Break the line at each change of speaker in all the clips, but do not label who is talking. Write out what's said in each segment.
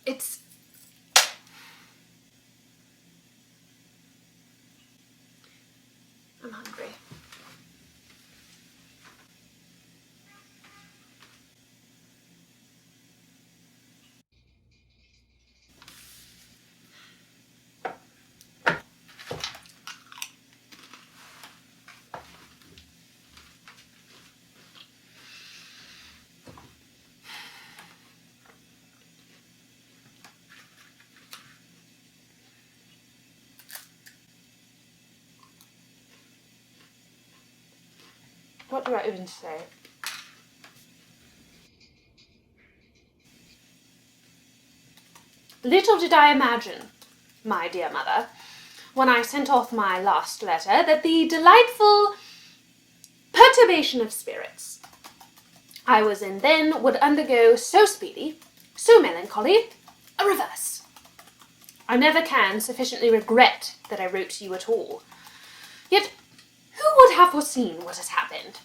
I'm hungry. What do I even say? Little did I imagine, my dear mother, when I sent off my last letter, that the delightful perturbation of spirits I was in then would undergo so speedy, so melancholy, a reverse. I never can sufficiently regret that I wrote to you at all. Yet, who would have foreseen what has happened?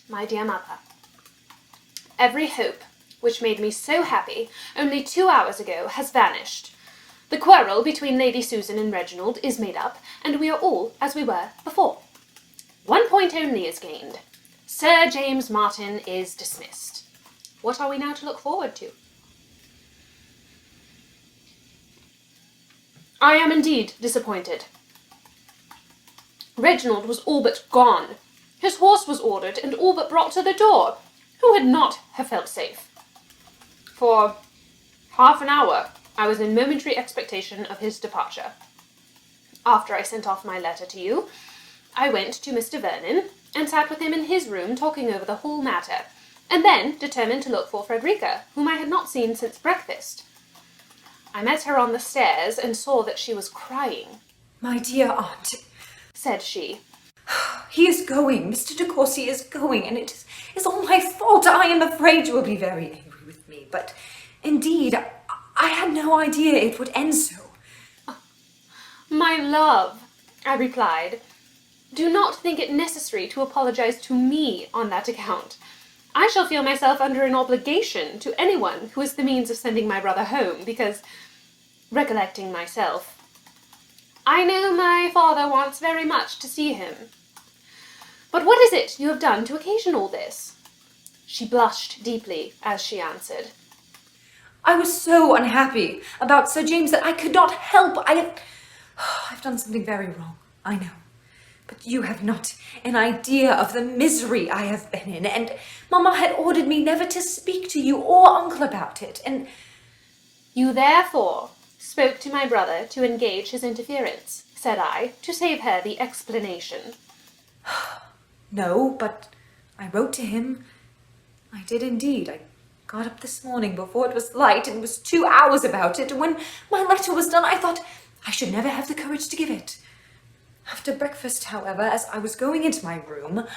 My dear mother, every hope which made me so happy only 2 hours ago has vanished. The quarrel between Lady Susan and Reginald is made up, and we are all as we were before. 1 point only is gained. Sir James Martin is dismissed. What are we now to look forward to? I am indeed disappointed. Reginald was all but gone. His horse was ordered and all but brought to the door. Who would not have felt safe? For half an hour, I was in momentary expectation of his departure. After I sent off my letter to you, I went to Mr. Vernon and sat with him in his room talking over the whole matter, and then determined to look for Frederica, whom I had not seen since breakfast. I met her on the stairs and saw that she was crying.
"My dear aunt,"
said she,
"he is going. Mr. de Courcy is going, and it is all my fault. I am afraid you will be very angry with me, but indeed, I had no idea it would end so."
My love, I replied, do not think it necessary to apologize to me on that account. I shall feel myself under an obligation to anyone who is the means of sending my brother home, because, recollecting myself, I know my father wants very much to see him. But what is it you have done to occasion all this? She blushed deeply as she answered,
"I was so unhappy about Sir James that I could not help. I've done something very wrong, I know. But you have not an idea of the misery I have been in, and Mamma had ordered me never to speak to you or Uncle about it, and—"
You therefore spoke to my brother to engage his interference, said I, to save her the explanation.
"No, but I wrote to him. I did indeed. I got up this morning before it was light and was 2 hours about it, and when my letter was done, I thought I should never have the courage to give it. After breakfast, however, as I was going into my room,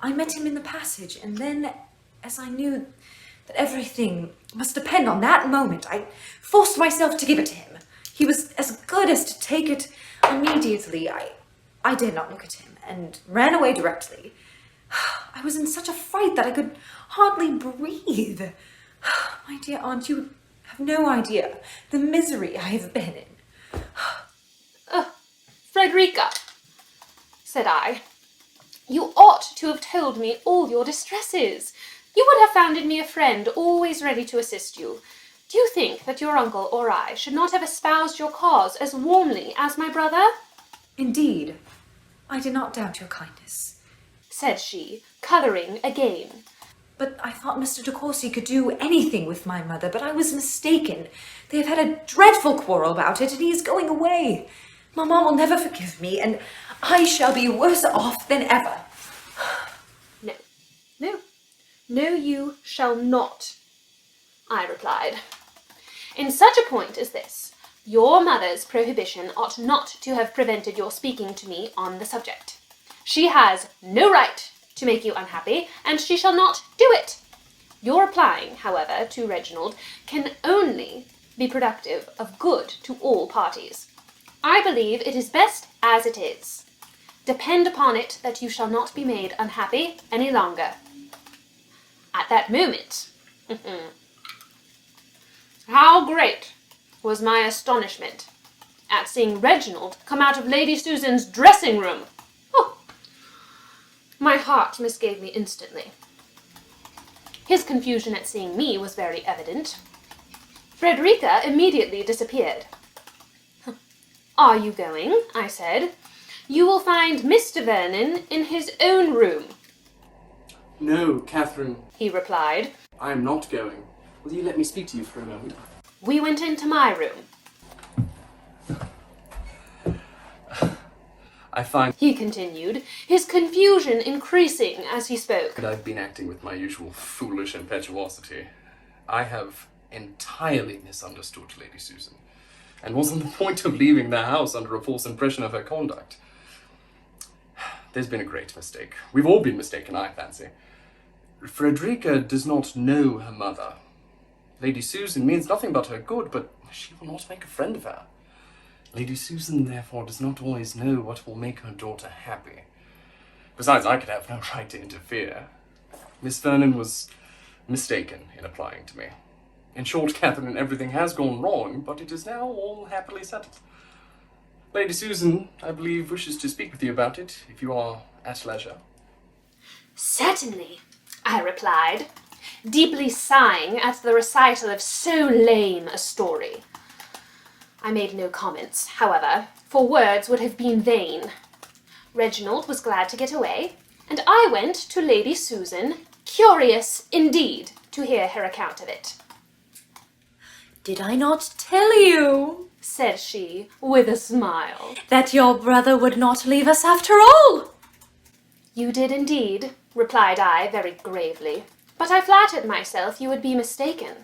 I met him in the passage, and then, as I knew that everything must depend on that moment, I forced myself to give it to him. He was as good as to take it immediately. I dared not look at him, and ran away directly. I was in such a fright that I could hardly breathe. My dear aunt, you have no idea the misery I have been in."
Frederica, said I, you ought to have told me all your distresses. You would have found in me a friend always ready to assist you. Do you think that your uncle or I should not have espoused your cause as warmly as my brother?
"Indeed, I did not doubt your kindness,"
said she, colouring again.
"But I thought Mr. de Courcy could do anything with my mother, but I was mistaken. They have had a dreadful quarrel about it, and he is going away. Mamma will never forgive me, and I shall be worse off than ever."
No, you shall not, I replied. In such a point as this, your mother's prohibition ought not to have prevented your speaking to me on the subject. She has no right to make you unhappy, and she shall not do it. Your applying, however, to Reginald can only be productive of good to all parties. I believe it is best as it is. Depend upon it that you shall not be made unhappy any longer. At that moment, how great was my astonishment at seeing Reginald come out of Lady Susan's dressing room. Oh, my heart misgave me instantly. His confusion at seeing me was very evident. Frederica immediately disappeared. Are you going? I said. You will find Mr. Vernon in his own room.
No, Catherine,
He replied.
I am not going. Will you let me speak to you for a moment?
We went into my room.
I find
He continued, his confusion increasing as he spoke.
that I've been acting with my usual foolish impetuosity. I have entirely misunderstood Lady Susan, and was on the point of leaving the house under a false impression of her conduct. There's been a great mistake. We've all been mistaken, I fancy. Frederica does not know her mother. Lady Susan means nothing but her good, but she will not make a friend of her. Lady Susan, therefore, does not always know what will make her daughter happy. Besides, I could have no right to interfere. Miss Vernon was mistaken in applying to me. In short, Catherine, everything has gone wrong, but it is now all happily settled. Lady Susan, I believe, wishes to speak with you about it, if you are at leisure.
Certainly, I replied, deeply sighing at the recital of so lame a story. I made no comments, however, for words would have been vain. Reginald was glad to get away, and I went to Lady Susan, curious indeed to hear her account of it.
Did I not tell you,
Said she, with a smile.
that your brother would not leave us after all?
You did indeed, replied I very gravely, but I flattered myself you would be mistaken,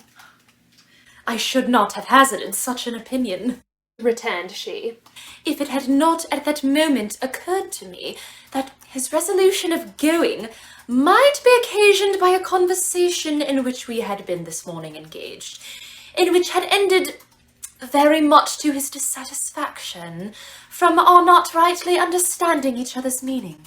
I should not have hazarded such an opinion,
returned she.
if it had not at that moment occurred to me that his resolution of going might be occasioned by a conversation in which we had been this morning engaged, in which had ended very much to his dissatisfaction from our not rightly understanding each other's meaning.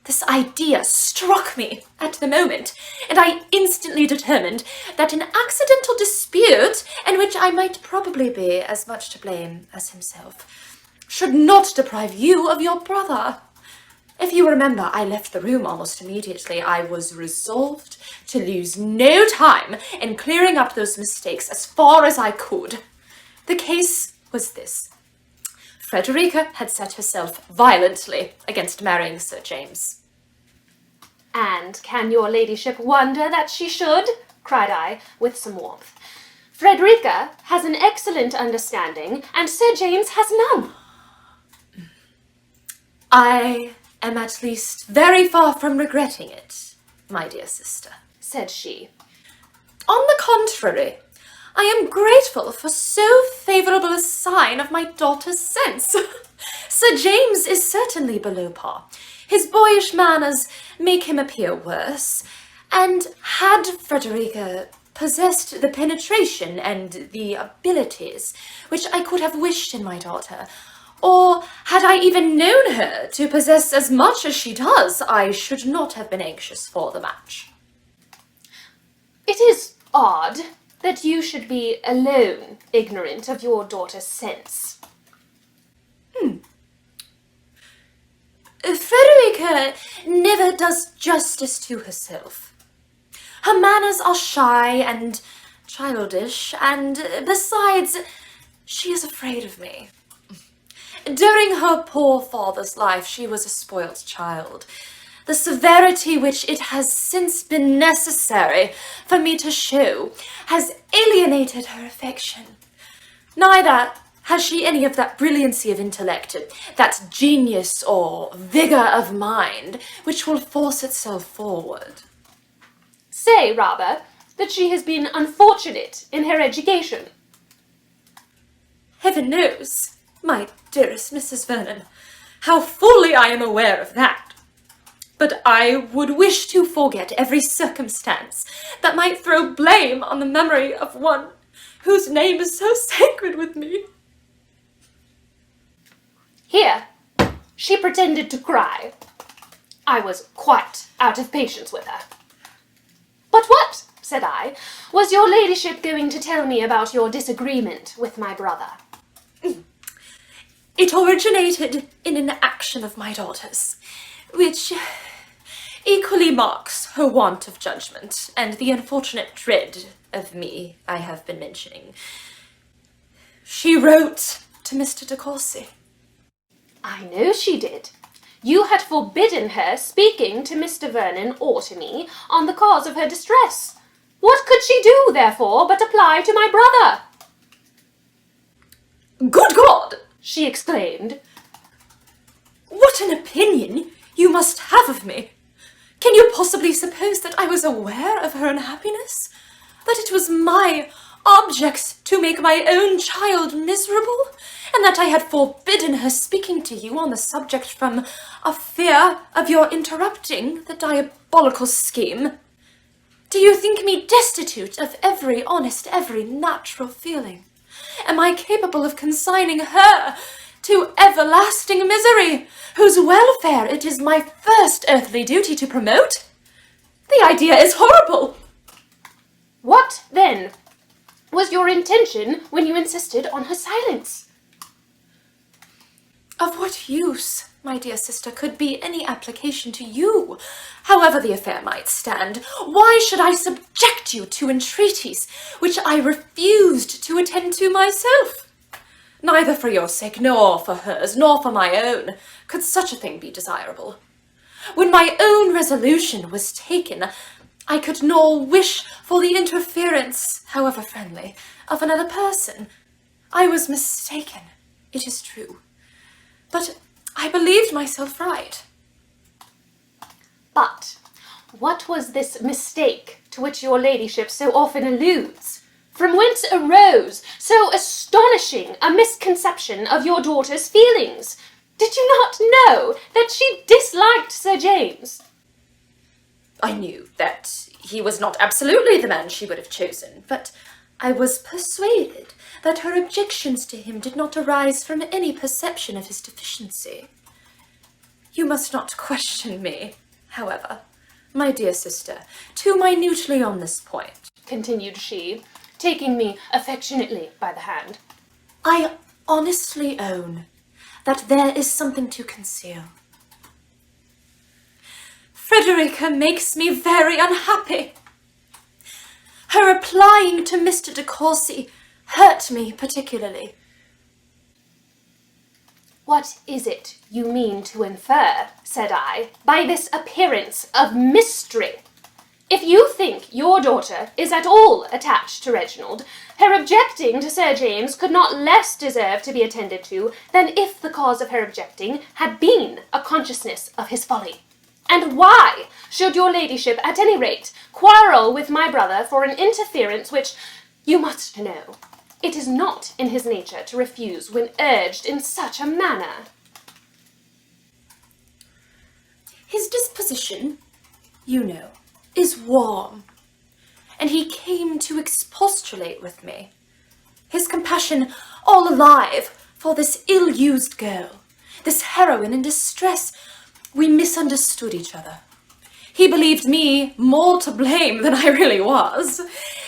This idea struck me at the moment, and I instantly determined that an accidental dispute, in which I might probably be as much to blame as himself, should not deprive you of your brother. If you remember, I left the room almost immediately. I was resolved to lose no time in clearing up those mistakes as far as I could. The case was this. Frederica had set herself violently against marrying Sir James.
And can your ladyship wonder that she should? Cried I, with some warmth. Frederica has an excellent understanding, and Sir James has none.
I am at least very far from regretting it, my dear sister,
said she.
On the contrary, I am grateful for so favourable a sign of my daughter's sense. Sir James is certainly below par. His boyish manners make him appear worse, and had Frederica possessed the penetration and the abilities which I could have wished in my daughter, or had I even known her to possess as much as she does, I should not have been anxious for the match.
It is odd that you should be alone ignorant of your daughter's sense.
Frederica never does justice to herself. Her manners are shy and childish, and besides, she is afraid of me. During her poor father's life, she was a spoilt child. The severity which it has since been necessary for me to show has alienated her affection. Neither has she any of that brilliancy of intellect, that genius or vigour of mind, which will force itself forward.
Say, rather, that she has been unfortunate in her education.
Heaven knows, my dearest Mrs. Vernon, how fully I am aware of that. But I would wish to forget every circumstance that might throw blame on the memory of one whose name is so sacred with me.
Here, she pretended to cry. I was quite out of patience with her. "But what," said I, "was your ladyship going to tell me about your disagreement with my brother?"
It originated in an action of my daughter's, which equally marks her want of judgment and the unfortunate dread of me I have been mentioning. She wrote to Mr. de Courcy.
I know she did. You had forbidden her speaking to Mr. Vernon or to me on the cause of her distress. What could she do, therefore, but apply to my brother?
Good God!
She exclaimed.
What an opinion you must have of me! Can you possibly suppose that I was aware of her unhappiness? That it was my object to make my own child miserable? And that I had forbidden her speaking to you on the subject from a fear of your interrupting the diabolical scheme? Do you think me destitute of every honest, every natural feeling? Am I capable of consigning her to everlasting misery, whose welfare it is my first earthly duty to promote? The idea is horrible.
What, then, was your intention when you insisted on her silence?
Of what use, my dear sister, could be any application to you, however the affair might stand? Why should I subject you to entreaties which I refused to attend to myself? Neither for your sake, nor for hers, nor for my own, could such a thing be desirable. When my own resolution was taken, I could nor wish for the interference, however friendly, of another person. I was mistaken, it is true, but I believed myself right.
But what was this mistake to which your ladyship so often alludes? From whence arose so astonishing a misconception of your daughter's feelings? Did you not know that she disliked Sir James?
I knew that he was not absolutely the man she would have chosen, but I was persuaded that her objections to him did not arise from any perception of his deficiency. You must not question me, however, my dear sister, too minutely on this point,
continued she, taking me affectionately by the hand.
I honestly own that there is something to conceal. Frederica makes me very unhappy. Her replying to Mr. de Courcy hurt me particularly.
What is it you mean to infer, said I, by this appearance of mystery? If you think your daughter is at all attached to Reginald, her objecting to Sir James could not less deserve to be attended to than if the cause of her objecting had been a consciousness of his folly. And why should your ladyship, at any rate, quarrel with my brother for an interference which, you must know, it is not in his nature to refuse when urged in such a manner?
His disposition, you know, is warm, and he came to expostulate with me, his compassion all alive for this ill-used girl, this heroine in distress. We misunderstood each other. He believed me more to blame than I really was,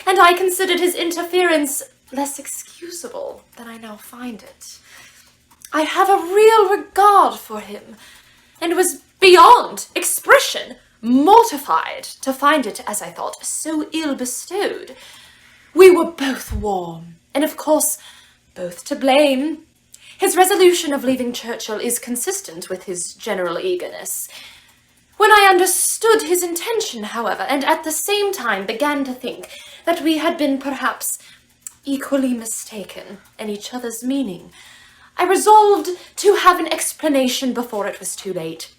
and I considered his interference less excusable than I now find it. I have a real regard for him, and was beyond expression mortified to find it, as I thought, so ill bestowed. We were both warm, and of course both to blame. His resolution of leaving Churchill is consistent with his general eagerness. When I understood his intention, however, and at the same time began to think that we had been perhaps equally mistaken in each other's meaning, I resolved to have an explanation before it was too late.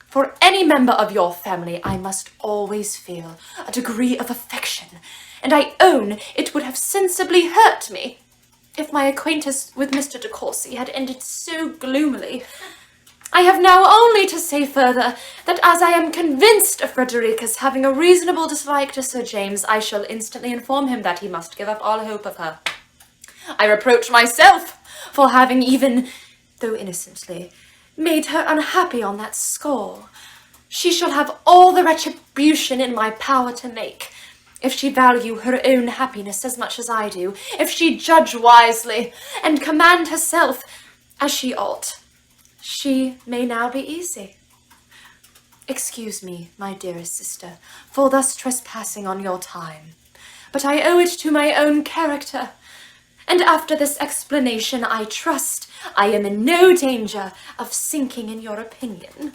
For any member of your family, I must always feel a degree of affection, and I own it would have sensibly hurt me if my acquaintance with Mr. de Courcy had ended so gloomily. I have now only to say further that as I am convinced of Frederica's having a reasonable dislike to Sir James, I shall instantly inform him that he must give up all hope of her. I reproach myself for having even though innocently, made her unhappy on that score, she shall have all the retribution in my power to make. If she value her own happiness as much as I do, if she judge wisely, and command herself as she ought, she may now be easy. Excuse me, my dearest sister, for thus trespassing on your time, but I owe it to my own character, and after this explanation I trust I am in no danger of sinking in your opinion.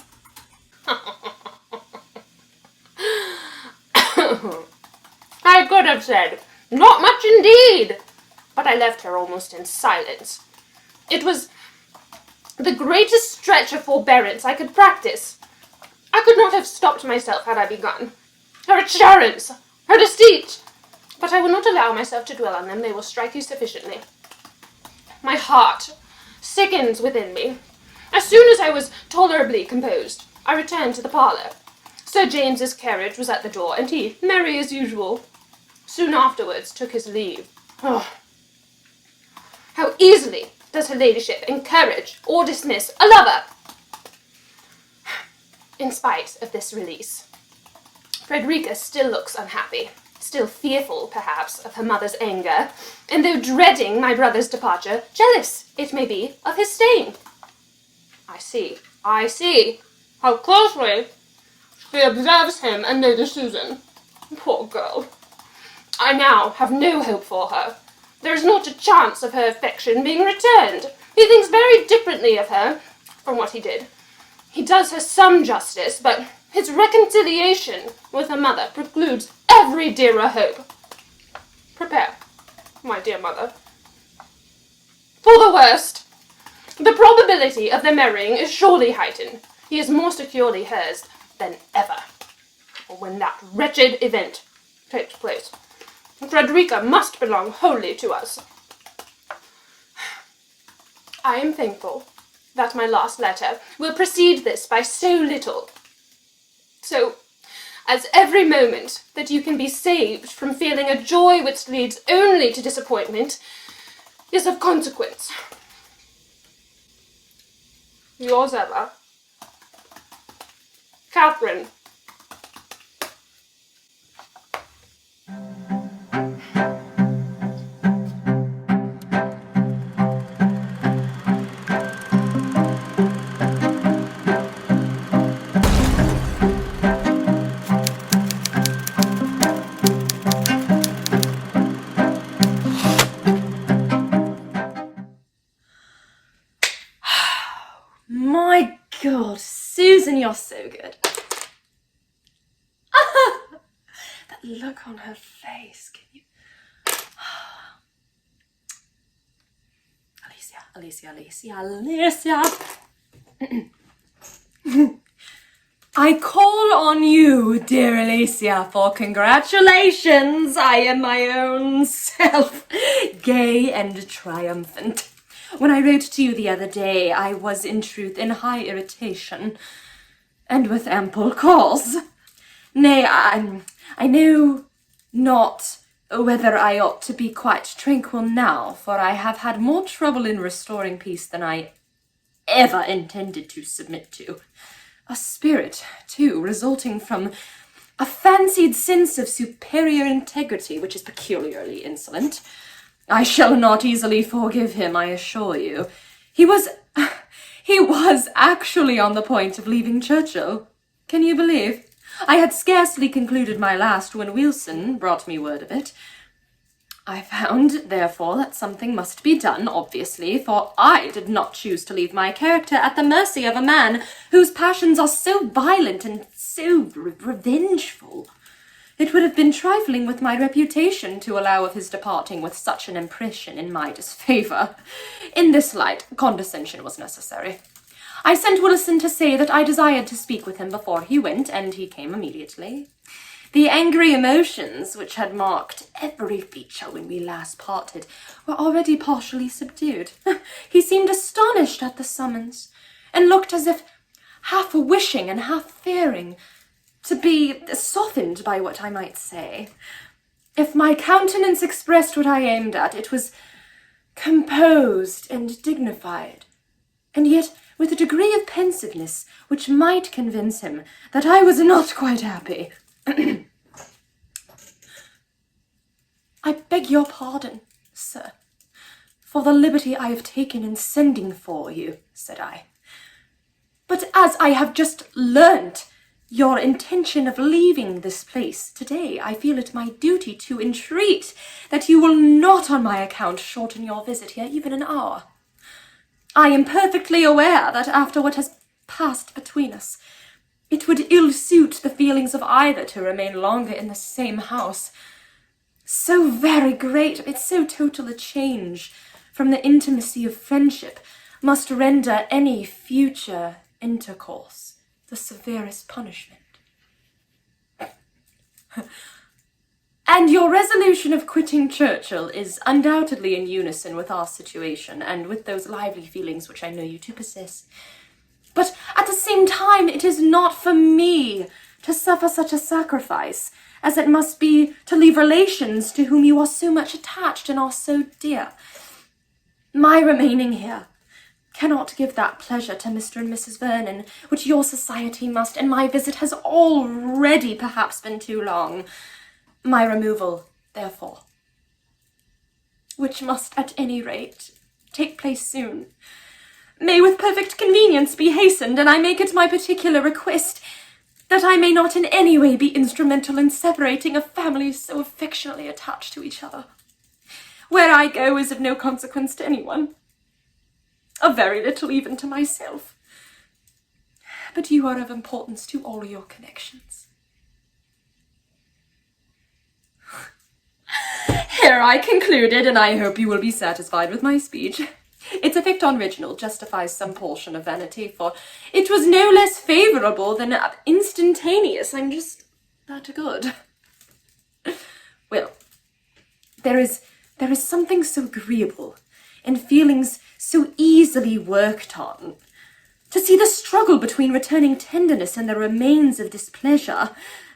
I could have said, "Not much indeed," but I left her almost in silence. It was the greatest stretch of forbearance I could practice. I could not have stopped myself had I begun. Her assurance, her deceit, but I will not allow myself to dwell on them. They will strike you sufficiently. My heart sickens within me. As soon as I was tolerably composed, I returned to the parlour. Sir James's carriage was at the door, and he, merry as usual, soon afterwards took his leave. Oh, how easily does her ladyship encourage or dismiss a lover! In spite of this release, Frederica still looks unhappy, still fearful, perhaps, of her mother's anger, and though dreading my brother's departure, jealous, it may be, of his staying. I see how closely she observes him and Lady Susan. Poor girl. I now have no hope for her. There is not a chance of her affection being returned. He thinks very differently of her from what he did. He does her some justice, but his reconciliation with her mother precludes every dearer hope. Prepare, my dear mother, for the worst. The probability of their marrying is surely heightened. He is more securely hers than ever. When that wretched event takes place, Frederica must belong wholly to us. I am thankful that my last letter will precede this by so little. So, as every moment that you can be saved from feeling a joy which leads only to disappointment is of consequence. Yours ever, Catherine.
My God, Susan, you're so good. That look on her face, can you? Alicia. I call on you, dear Alicia, for congratulations. I am my own self, gay and triumphant. When I wrote to you the other day, I was in truth in high irritation, and with ample cause. Nay, I know not whether I ought to be quite tranquil now, for I have had more trouble in restoring peace than I ever intended to submit to. A spirit, too, resulting from a fancied sense of superior integrity, which is peculiarly insolent. I shall not easily forgive him, I assure you. He was actually on the point of leaving Churchill. Can you believe? I had scarcely concluded my last when Wilson brought me word of it. I found, therefore, that something must be done, obviously, for I did not choose to leave my character at the mercy of a man whose passions are so violent and so revengeful. It would have been trifling with my reputation to allow of his departing with such an impression in my disfavour. In this light, condescension was necessary. I sent Wilson to say that I desired to speak with him before he went, and he came immediately. The angry emotions which had marked every feature when we last parted were already partially subdued. He seemed astonished at the summons, and looked as if half wishing and half fearing to be softened by what I might say. If my countenance expressed what I aimed at, it was composed and dignified.
and yet with a degree of pensiveness which might convince him that I was not quite happy. I beg your pardon, sir, for the liberty I have taken in sending for you, said I. But as I have just learnt your intention of leaving this place today, I feel it my duty to entreat that you will not on my account shorten your visit here even an hour. I am perfectly aware that after what has passed between us, it would ill suit the feelings of either to remain longer in the same house. So very great, it's so total a change from the intimacy of friendship must render any future intercourse the severest punishment. And your resolution of quitting Churchill is undoubtedly in unison with our situation and with those lively feelings which I know you to possess. But at the same time, it is not for me to suffer such a sacrifice as it must be to leave relations to whom you are so much attached and are so dear. My remaining here cannot give that pleasure to Mr. and Mrs. Vernon which your society must, and my visit has already perhaps been too long. My removal, therefore, which must at any rate take place soon, may with perfect convenience be hastened, and I make it my particular request that I may not in any way be instrumental in separating a family so affectionately attached to each other. Where I go is of no consequence to anyone, of very little even to myself, but you are of importance to all your connections. Here I concluded, and I hope you will be satisfied with my speech. Its effect on Reginald justifies some portion of vanity, for it was no less favourable than instantaneous. I'm just that good. Well, there is something so agreeable in feelings so easily worked on. To see the struggle between returning tenderness and the remains of displeasure.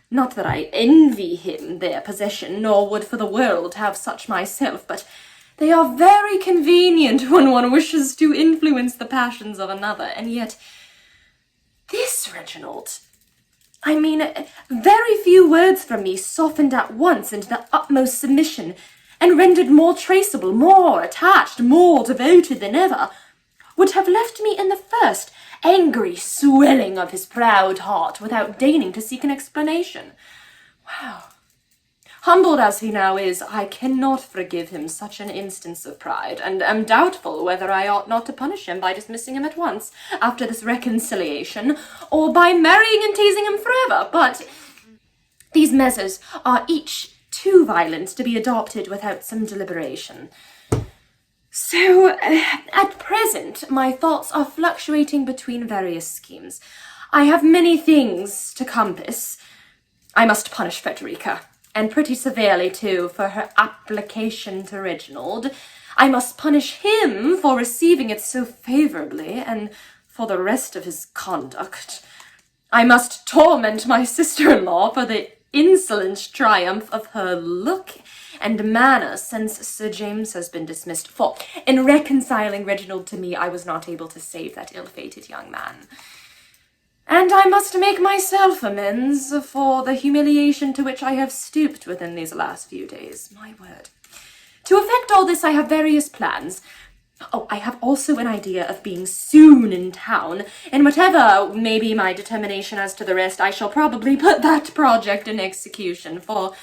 Not that I envy him their possession, nor would for the world have such myself, but they are very convenient when one wishes to influence the passions of another, and yet this, Reginald, I mean, very few words from me softened at once into the utmost submission, and rendered more traceable, more attached, more devoted than ever, would have left me in the first angry swelling of his proud heart without deigning to seek an explanation. Wow. Humbled as he now is, I cannot forgive him such an instance of pride, and am doubtful whether I ought not to punish him by dismissing him at once, after this reconciliation, or by marrying and teasing him forever. But these measures are each too violent to be adopted without some deliberation. So, at present, my thoughts are fluctuating between various schemes. I have many things to compass. I must punish Frederica, and pretty severely too, for her application to Reginald. I must punish him for receiving it so favourably, and for the rest of his conduct. I must torment my sister-in-law for the insolent triumph of her look and manner since Sir James has been dismissed, for in reconciling Reginald to me I was not able to save that ill-fated young man. And I must make myself amends for the humiliation to which I have stooped within these last few days, my word. To effect all this I have various plans. Oh, I have also an idea of being soon in town, and whatever may be my determination as to the rest, I shall probably put that project in execution, for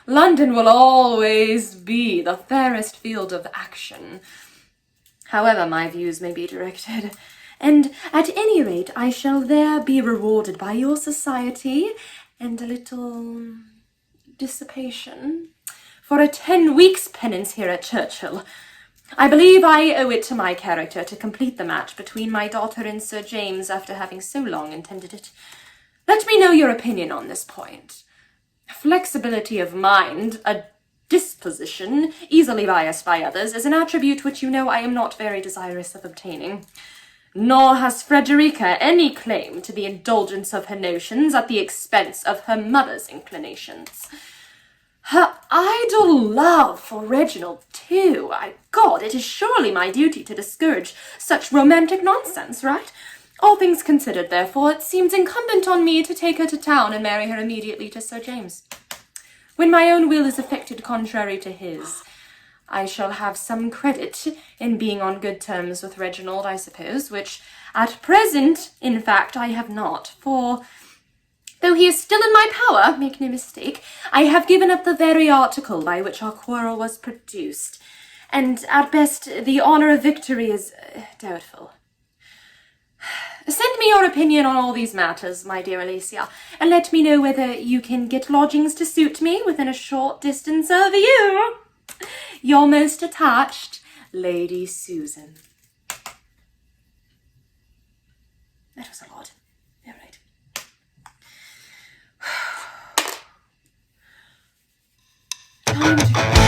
London will always be the fairest field of action, however my views may be directed, and at any rate I shall there be rewarded by your society and a little dissipation for a 10 weeks' penance here at Churchill. I believe I owe it to my character to complete the match between my daughter and Sir James after having so long intended it. Let me know your opinion on this point. Flexibility of mind, a disposition easily biased by others, is an attribute which you know I am not very desirous of obtaining. Nor has Frederica any claim to the indulgence of her notions at the expense of her mother's inclinations. Her idle love for Reginald, too. God, it is surely my duty to discourage such romantic nonsense, right? All things considered, therefore, it seems incumbent on me to take her to town and marry her immediately to Sir James. When my own will is affected contrary to his, I shall have some credit in being on good terms with Reginald, I suppose, which at present, in fact, I have not, for though he is still in my power, make no mistake, I have given up the very article by which our quarrel was produced, and at best the honour of victory is doubtful. Send me your opinion on all these matters, my dear Alicia, and let me know whether you can get lodgings to suit me within a short distance of you. Your most attached, Lady Susan. That was a lot. All right. Time to...